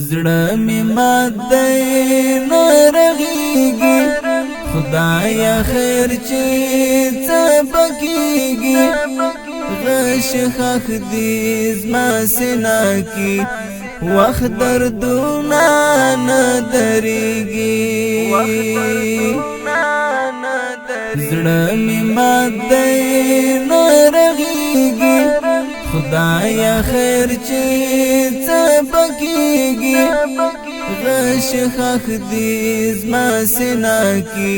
زړه می مات دی نرغیږي خدایا خیر چې څه پکېږي غش خخ دې زما سینا کې وخت دردونه نه درېږي زړه می مات دی نرغیږي خدایا خیر چې څه پکېږي غش خخ دې زما سینا کې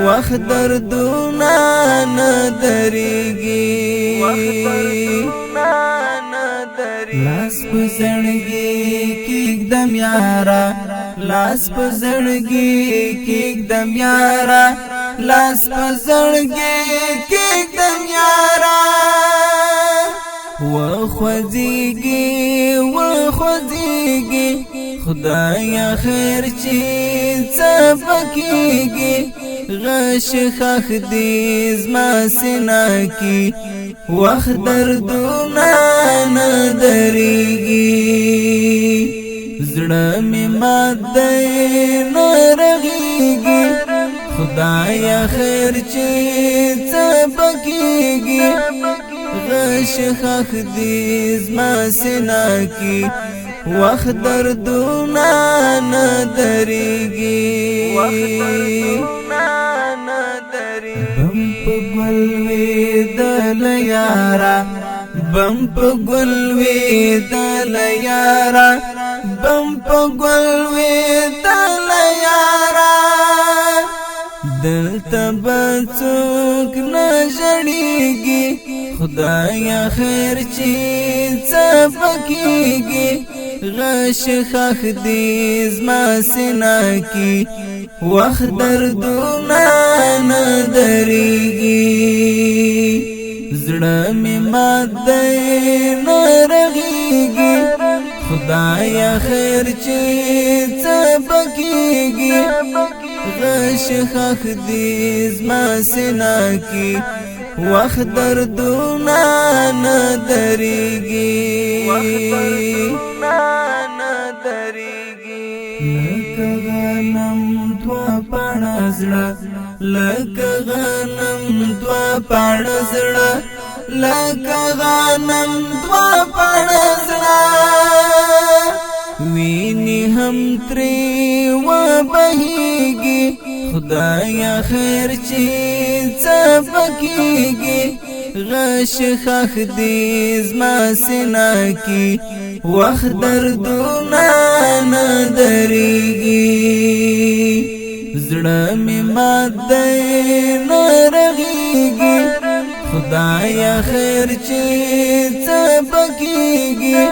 وخت دردونه نه درېږي لاس په زړګي کېږدم یارا لاس په زړګي کېږدم یارا لاس په زړګي کېږدم یارا وخوځيږي خدایا خیر چې څه پکېږي غش خخ دې زما سینا کې وخت دردونه نه درېږي زړه می مات دی نرغیږي خدایا خیر چې څه پکېږي غش خخ دې زما سینا کې وخت دردونه نه درېږي بم په ګل وېدل یارا بم په ګل وېدل یارا بم په ګل وېدل یارا دلته به څوک نه ژړېږي خدایا خیر چې څه پکېږي غش خخ دې زما سینا کې وخت دردونه نه درېږي زړه می مات دی نرغیږي خدایا خیر چې څه پکېږي غش خخ دې زما سینا کې وخت دردونه نه درېږي لکه غنم دوا پاڼه زړه لکه غنم دوا پاڼه زړه لکه غنم دوا پاڼه زړه ویني هم ترې وبهېږي خدایا خیر چې څه پکېږي غش خخ دې زما سینا کې وخت دردونه نه درېږي زړه می مات دی نرغیږي خدایا خیر چې څه پکېږي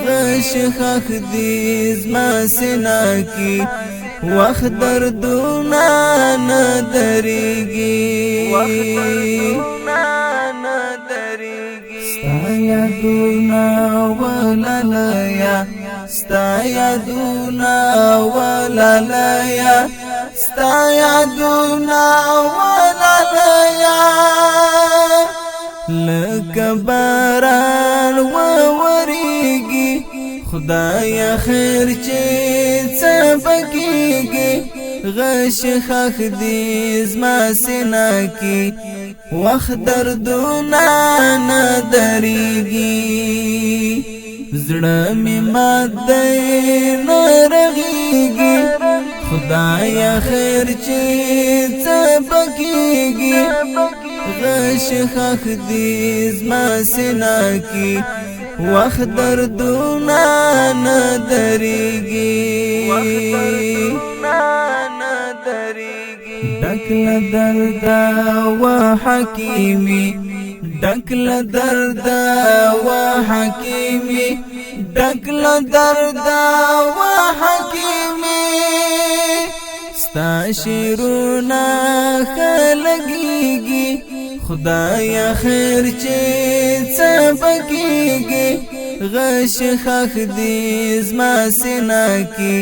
غش خخ دې زما سینا کې وخت دردونه نه درېږي ستا یادونه ولالیا ستا یادونه ولالیا ستا یادونه ولالیا لکه باران وورېږي خدایا خیر چې څه پکېږي غش خخ دې زما سینا کې وخت دردونه نه درېږي زړه می مات دی نرغیږي خدایا خیر چې څه پکېږي غش خخ دې زما سینا کې وخت دردونه نه درېږي ډک له درده و حکیمي ډک له درده و حکیمي ډک له درده و حکیمي ستا شعرونه ښه لګېږي خدایا خیر چې څه پکېږي غش خخ دې زما سینا کې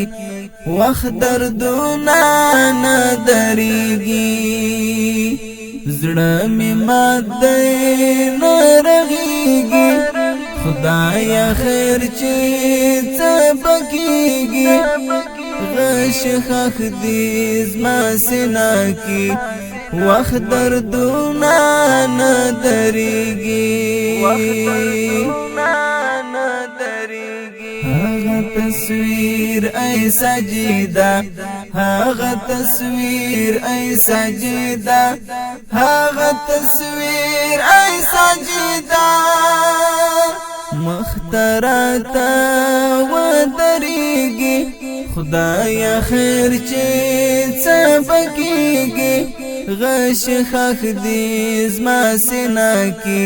وخت دردونه نه درېږي زړه می مات دی نرغیږي خدایا خیر چې څه پکېږي غش خخ دې زما سینا کې وخت دردونه نه درېږي هغه تصویر ای سجده هغه تصویر ای سجده هغه تصویر ای سجده مخترتا و درېږي خدایا خیر چې څه پکېږي غش خخ دې زما سینا کې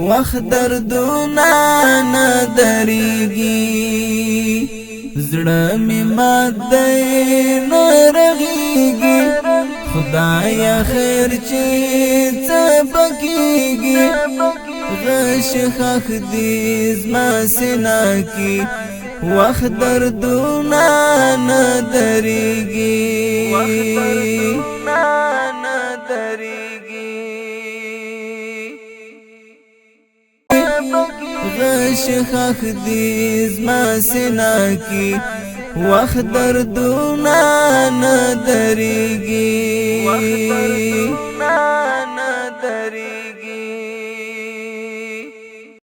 وخت دردونه نه درېږي زړه مې مات دی نه رغېږي خدایا خیر چې څه پکېږي غش خخ دې زما سینا کې وخت دردونه نه درېږي غش خخ دې زما سینا کې وخت دردونه نه درېږي